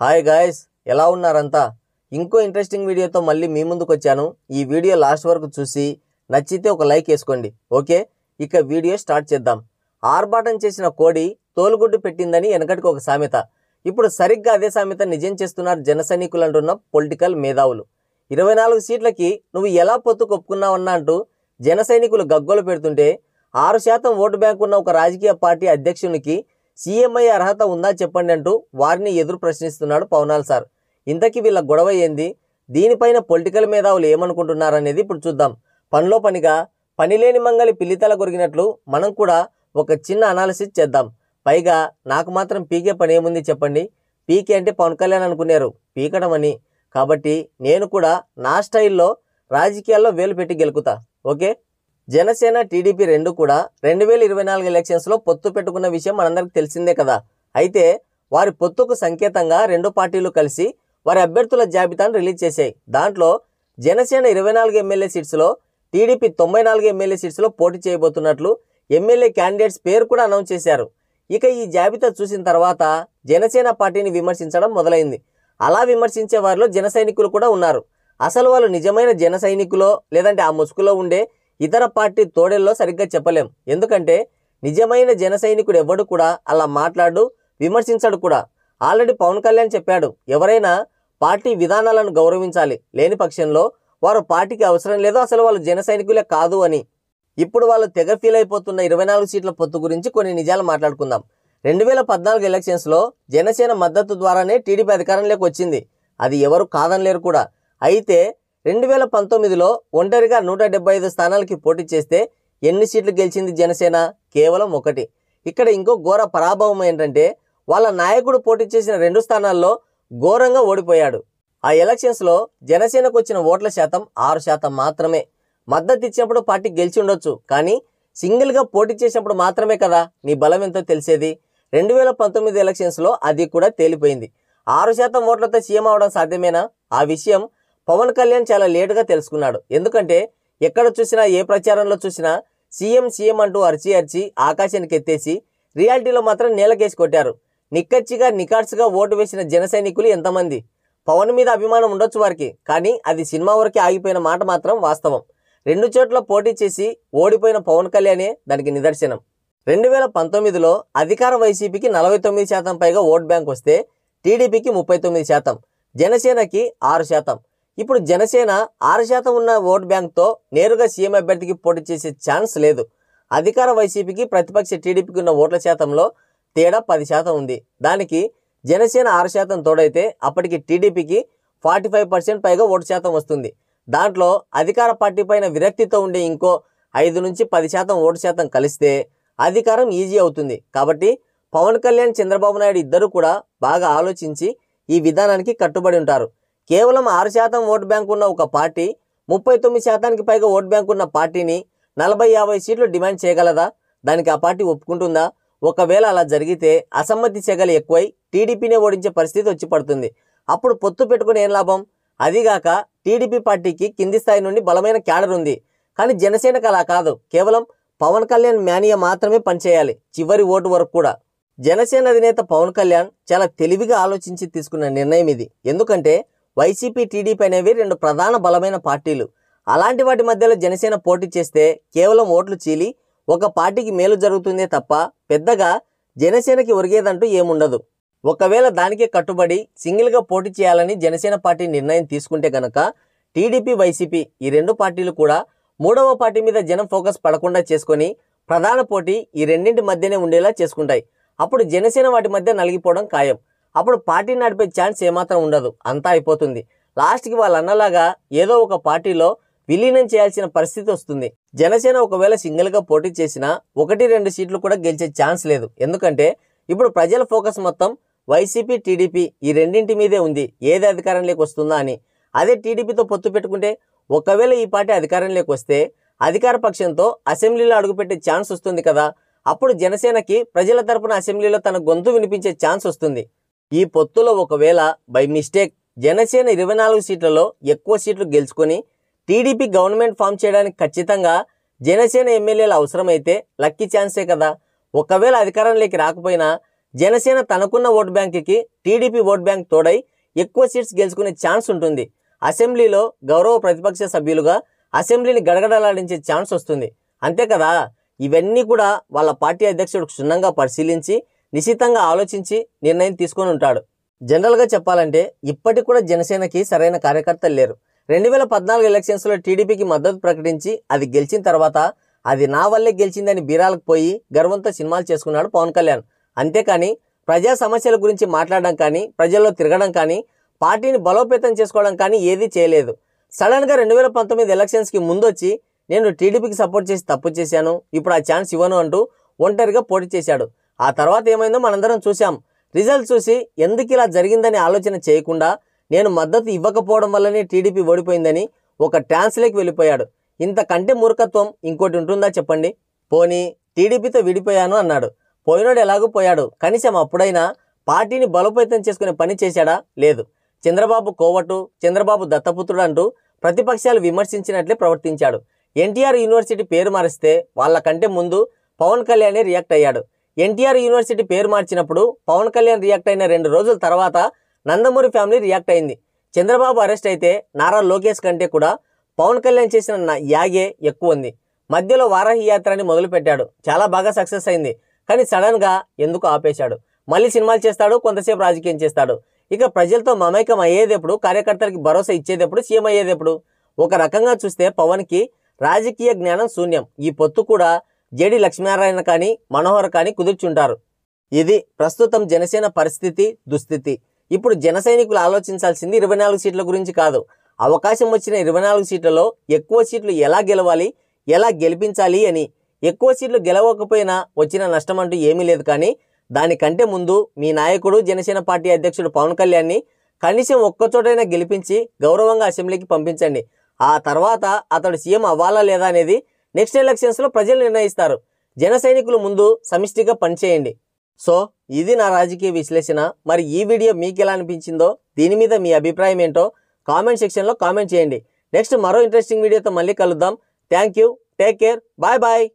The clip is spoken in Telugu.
హాయ్ గాయ్స్, ఎలా ఉన్నారంతా? ఇంకో ఇంట్రెస్టింగ్ వీడియోతో మళ్ళీ మీ ముందుకు వచ్చాను. ఈ వీడియో లాస్ట్ వరకు చూసి నచ్చితే ఒక లైక్ వేసుకోండి. ఓకే, ఇక వీడియో స్టార్ట్ చేద్దాం. ఆర్భాటం చేసిన కోడి తోలుగుడ్డు పెట్టిందని వెనకటికి ఒక సామెత. ఇప్పుడు సరిగ్గా అదే సామెత నిజం చేస్తున్నారు జన సైనికులు అంటున్న పొలిటికల్ మేధావులు. 24 సీట్లకి నువ్వు ఎలా పొత్తు కొప్పుకున్నావన్నా అంటూ జన సైనికులు గగ్గోలు పెడుతుంటే 6% ఓటు బ్యాంక్ ఉన్న ఒక రాజకీయ పార్టీ అధ్యక్షునికి సీఎంఐ అర్హత ఉందా చెప్పండి అంటూ వారిని ఎదురు ప్రశ్నిస్తున్నాడు పవనాల్ సార్. ఇంతకీ వీళ్ళ గొడవ ఏంది, దీనిపైన పొలిటికల్ మేధావులు ఏమనుకుంటున్నారనేది ఇప్పుడు చూద్దాం. పనిలో పనిగా పనిలేని మంగలి పిల్లితల కొరిగినట్లు మనం కూడా ఒక చిన్న అనాలిసిస్ చేద్దాం. పైగా నాకు మాత్రం పీకే పని ఏముంది చెప్పండి? పీకే అంటే పవన్ కళ్యాణ్ అనుకున్నారు పీకడం అని. కాబట్టి నేను కూడా నా స్టైల్లో రాజకీయాల్లో వేలు పెట్టి గెలుకుతా. ఓకే, జనసేన టీడీపీ రెండు కూడా 2024 ఎలక్షన్స్లో పొత్తు పెట్టుకున్న విషయం మనందరికి తెలిసిందే కదా. అయితే వారి పొత్తుకు సంకేతంగా రెండు పార్టీలు కలిసి వారి అభ్యర్థుల జాబితాను రిలీజ్ చేశాయి. దాంట్లో జనసేన 24 ఎమ్మెల్యే సీట్స్లో, టీడీపీ 94 ఎమ్మెల్యే సీట్స్లో పోటీ చేయబోతున్నట్లు ఎమ్మెల్యే క్యాండిడేట్స్ పేరు కూడా అనౌన్స్ చేశారు. ఇక ఈ జాబితా చూసిన తర్వాత జనసేన పార్టీని విమర్శించడం మొదలైంది. అలా విమర్శించే వారిలో జన సైనికులు కూడా ఉన్నారు. అసలు వాళ్ళు నిజమైన జన సైనికులో లేదంటే ఆ ముసుగులో ఉండే ఇతర పార్టీ తోడేల్లో సరిగ్గా చెప్పలేం. ఎందుకంటే నిజమైన జన సైనికుడు ఎవడు కూడా అలా మాట్లాడు, విమర్శించడు కూడా. ఆల్రెడీ పవన్ కళ్యాణ్ చెప్పాడు, ఎవరైనా పార్టీ విధానాలను గౌరవించాలి, లేని పక్షంలో వారు పార్టీకి అవసరం లేదు, అసలు వాళ్ళు జన సైనికులే కాదు అని. ఇప్పుడు వాళ్ళు తెగ ఫీల్ అయిపోతున్న 24 సీట్ల పొత్తు గురించి కొన్ని నిజాలు మాట్లాడుకుందాం. 2014 ఎలక్షన్స్లో జనసేన మద్దతు ద్వారానే టీడీపీ అధికారంలోకి వచ్చింది. అది ఎవరు కాదనలేరు కూడా. అయితే 2019లో ఒంటరిగా 175 స్థానాలకి పోటీ చేస్తే ఎన్ని సీట్లు గెలిచింది జనసేన? కేవలం 1. ఇక్కడ ఇంకో ఘోర పరాభవం ఏంటంటే వాళ్ళ నాయకుడు పోటీ చేసిన 2 స్థానాల్లో ఘోరంగా ఓడిపోయాడు. ఆ ఎలక్షన్స్లో జనసేనకు వచ్చిన ఓట్ల శాతం 6% మాత్రమే. మద్దతు ఇచ్చినప్పుడు పార్టీ గెలిచి ఉండొచ్చు, కానీ సింగిల్గా పోటీ చేసినప్పుడు మాత్రమే కదా నీ బలం ఎంతో తెలిసేది. 2019 ఎలక్షన్స్లో అది కూడా తేలిపోయింది. 6% ఓట్లతో సీఎం అవడం సాధ్యమేనా? ఆ విషయం పవన్ కళ్యాణ్ చాలా లేటుగా తెలుసుకున్నాడు. ఎందుకంటే ఎక్కడ చూసినా, ఏ ప్రచారంలో చూసినా సీఎం అంటూ అరిచి ఆకాశానికి ఎత్తేసి రియాలిటీలో మాత్రం నేలకేసి కొట్టారు. నిక్కచ్చిగా నికార్సుగా ఓటు వేసిన జన సైనికులు ఎంతమంది? పవన్ మీద అభిమానం ఉండొచ్చు వారికి, కానీ అది సినిమా వరకే ఆగిపోయిన మాట మాత్రం వాస్తవం. 2 చోట్ల పోటీ చేసి ఓడిపోయిన పవన్ కళ్యాణే దానికి నిదర్శనం. 2019లో అధికార వైసీపీకి 49% పైగా ఓట్ బ్యాంక్ వస్తే టీడీపీకి 39%, జనసేనకి 6%. ఇప్పుడు జనసేన 6% ఉన్న ఓట్ బ్యాంక్తో నేరుగా సీఎం అభ్యర్థికి పోటీ చేసే ఛాన్స్ లేదు. అధికార వైసీపీకి ప్రతిపక్ష టీడీపీకి ఉన్న ఓట్ల శాతంలో తేడా 10% ఉంది. దానికి జనసేన 6% తోడైతే అప్పటికి టీడీపీకి 45% పైగా ఓటు శాతం వస్తుంది. దాంట్లో అధికార పార్టీ పైన విరక్తితో ఉండే ఇంకో 5 నుంచి 10% ఓటు శాతం కలిస్తే అధికారం ఈజీ అవుతుంది. కాబట్టి పవన్ కళ్యాణ్, చంద్రబాబు నాయుడు ఇద్దరు కూడా బాగా ఆలోచించి ఈ విధానానికి కట్టుబడి ఉంటారు. కేవలం 6% ఓటు బ్యాంక్ ఉన్న ఒక పార్టీ 39%కి పైగా ఓటు బ్యాంక్ ఉన్న పార్టీని 40-50 సీట్లు డిమాండ్ చేయగలదా? దానికి ఆ పార్టీ ఒప్పుకుంటుందా? ఒకవేళ అలా జరిగితే అసమ్మతి సెగలు ఎక్కువై టీడీపీనే ఓడించే పరిస్థితి వచ్చి పడుతుంది. అప్పుడు పొత్తు పెట్టుకుని ఏం లాభం? అదిగాక టీడీపీ పార్టీకి కింది స్థాయి నుండి బలమైన క్యాడర్ ఉంది. కానీ జనసేనకు అలా కాదు. కేవలం పవన్ కళ్యాణ్ మేనియా మాత్రమే పనిచేయాలి చివరి ఓటు వరకు కూడా. జనసేన అధినేత పవన్ కళ్యాణ్ చాలా తెలివిగా ఆలోచించి తీసుకున్న నిర్ణయం ఇది. ఎందుకంటే వైసీపీ, టీడీపీ అనేవి 2 ప్రధాన బలమైన పార్టీలు. అలాంటి వాటి మధ్యలో జనసేన పోటీ చేస్తే కేవలం ఓట్లు చీలి ఒక పార్టీకి మేలు జరుగుతుందే తప్ప పెద్దగా జనసేనకి ఒరిగేదంటూ ఏముండదు. ఒకవేళ దానికే కట్టుబడి సింగిల్గా పోటీ చేయాలని జనసేన పార్టీ నిర్ణయం తీసుకుంటే కనుక టీడీపీ, వైసీపీ ఈ 2 పార్టీలు కూడా 3వ పార్టీ మీద జనం ఫోకస్ పడకుండా చేసుకొని ప్రధాన పోటీ ఈ రెండింటి మధ్యనే ఉండేలా చేసుకుంటాయి. అప్పుడు జనసేన వాటి మధ్య నలిగిపోవడం ఖాయం. అప్పుడు పార్టీ నడిపే ఛాన్స్ ఏమాత్రం ఉండదు, అంతా అయిపోతుంది. లాస్ట్కి వాళ్ళ అన్నలాగా ఏదో ఒక పార్టీలో విలీనం చేయాల్సిన పరిస్థితి వస్తుంది. జనసేన ఒకవేళ సింగిల్గా పోటీ చేసినా 1-2 సీట్లు కూడా గెలిచే ఛాన్స్ లేదు. ఎందుకంటే ఇప్పుడు ప్రజల ఫోకస్ మొత్తం వైసీపీ, టీడీపీ ఈ రెండింటి మీదే ఉంది, ఏది అధికారంలోకి వస్తుందా అని. అదే టీడీపీతో పొత్తు పెట్టుకుంటే ఒకవేళ ఈ పార్టీ అధికారంలోకి వస్తే అధికార పక్షంతో అసెంబ్లీలో అడుగుపెట్టే ఛాన్స్ వస్తుంది కదా. అప్పుడు జనసేనకి ప్రజల తరపున అసెంబ్లీలో తన గొంతు వినిపించే ఛాన్స్ వస్తుంది. ఈ పొత్తులో ఒకవేళ బై మిస్టేక్ జనసేన 24 సీట్లలో ఎక్కువ సీట్లు గెలుచుకొని టీడీపీ గవర్నమెంట్ ఫామ్ చేయడానికి ఖచ్చితంగా జనసేన ఎమ్మెల్యేలు అవసరమైతే లక్కీ ఛాన్సే కదా. ఒకవేళ అధికారంలోకి రాకపోయినా జనసేన తనకున్న ఓట్ బ్యాంకుకి టీడీపీ ఓట్ బ్యాంక్ తోడై ఎక్కువ సీట్స్ గెలుచుకునే ఛాన్స్ ఉంటుంది. అసెంబ్లీలో గౌరవ ప్రతిపక్ష సభ్యులుగా అసెంబ్లీని గడగడలాడించే ఛాన్స్ వస్తుంది. అంతే కదా, ఇవన్నీ కూడా వాళ్ళ పార్టీ అధ్యక్షుడు క్షుణ్ణంగా పరిశీలించి నిశితంగా ఆలోచించి నిర్ణయం తీసుకొని ఉంటాడు. జనరల్గా చెప్పాలంటే ఇప్పటికి కూడా జనసేనకి సరైన కార్యకర్తలు లేరు. 2014 ఎలక్షన్స్లో టీడీపీకి మద్దతు ప్రకటించి అది గెలిచిన తర్వాత అది నా వల్లే గెలిచిందని బీరాలకు పోయి గర్వంతో సినిమాలు చేసుకున్నాడు పవన్ కళ్యాణ్. అంతేకాని ప్రజా సమస్యల గురించి మాట్లాడడం కానీ, ప్రజల్లో తిరగడం కానీ, పార్టీని బలోపేతం చేసుకోవడం కానీ ఏదీ చేయలేదు. సడన్గా 2019 ఎలక్షన్స్కి ముందొచ్చి నేను టీడీపీకి సపోర్ట్ చేసి తప్పు చేశాను, ఇప్పుడు ఆ ఛాన్స్ ఇవ్వను అంటూ ఒంటరిగా పోటీ చేశాడు. ఆ తర్వాత ఏమైందో మనందరం చూసాం. రిజల్ట్ చూసి ఎందుకు ఇలా జరిగిందని ఆలోచన చేయకుండా నేను మద్దతు ఇవ్వకపోవడం వల్లనే టీడీపీ ఓడిపోయిందని ఒక ట్రాన్స్లోకి వెళ్ళిపోయాడు. ఇంతకంటే మూర్ఖత్వం ఇంకోటి ఉంటుందా చెప్పండి? పోనీ టీడీపీతో విడిపోయాను అన్నాడు. పోయినోడు ఎలాగూ పోయాడు, కనీసం అప్పుడైనా పార్టీని బలోపేతం చేసుకునే పని చేశాడా? లేదు. చంద్రబాబు కోవటు, చంద్రబాబు దత్తపుత్రుడు అంటూ ప్రతిపక్షాలు విమర్శించినట్లే ప్రవర్తించాడు. ఎన్టీఆర్ యూనివర్సిటీ పేరు మారిస్తే వాళ్ళకంటే ముందు పవన్ కళ్యాణే రియాక్ట్ అయ్యాడు. ఎన్టీఆర్ యూనివర్సిటీ పేరు మార్చినప్పుడు పవన్ కళ్యాణ్ రియాక్ట్ అయిన 2 రోజుల తర్వాత నందమూరి ఫ్యామిలీ రియాక్ట్ అయింది. చంద్రబాబు అరెస్ట్ అయితే నారా లోకేష్ కంటే కూడా పవన్ కళ్యాణ్ చేసిన యాగే ఎక్కువ ఉంది. మధ్యలో వారాహి యాత్ర అని మొదలుపెట్టాడు, చాలా బాగా సక్సెస్ అయింది. కానీ సడన్గా ఎందుకు ఆపేశాడు? మళ్ళీ సినిమాలు చేస్తాడు, కొంతసేపు రాజకీయం చేస్తాడు. ఇక ప్రజలతో మమైకం అయ్యేదెప్పుడు, కార్యకర్తలకి భరోసా ఇచ్చేదెప్పుడు, సీఎం అయ్యేదెప్పుడు? ఒక రకంగా చూస్తే పవన్కి రాజకీయ జ్ఞానం శూన్యం. ఈ పొత్తు కూడా జేడి లక్ష్మీనారాయణ కానీ, మనోహర్ కానీ కుదుర్చుంటారు. ఇది ప్రస్తుతం జనసేన పరిస్థితి, దుస్థితి. ఇప్పుడు జన సైనికులు ఆలోచించాల్సింది 24 సీట్ల గురించి కాదు. అవకాశం వచ్చిన 24 సీట్లలో ఎక్కువ సీట్లు ఎలా గెలవాలి, ఎలా గెలిపించాలి అని. ఎక్కువ సీట్లు గెలవకపోయినా వచ్చిన నష్టం అంటూ ఏమీ లేదు. కానీ దానికంటే ముందు మీ నాయకుడు జనసేన పార్టీ అధ్యక్షుడు పవన్ కళ్యాణ్ని కనీసం ఒక్కచోటైనా గెలిపించి గౌరవంగా అసెంబ్లీకి పంపించండి. ఆ తర్వాత అతడు సీఎం అవ్వాలా లేదా అనేది నెక్స్ట్ ఎలక్షన్స్లో ప్రజలు నిర్ణయిస్తారు. జన సైనికులు ముందు సమిష్టిగా పనిచేయండి. సో ఇది నా రాజకీయ విశ్లేషణ. మరి ఈ వీడియో మీకు ఎలా అనిపించిందో, దీని మీద మీ అభిప్రాయం ఏంటో కామెంట్ సెక్షన్లో కామెంట్ చేయండి. నెక్స్ట్ మరో ఇంట్రెస్టింగ్ వీడియోతో మళ్ళీ కలుద్దాం. Thank you, take care, bye bye.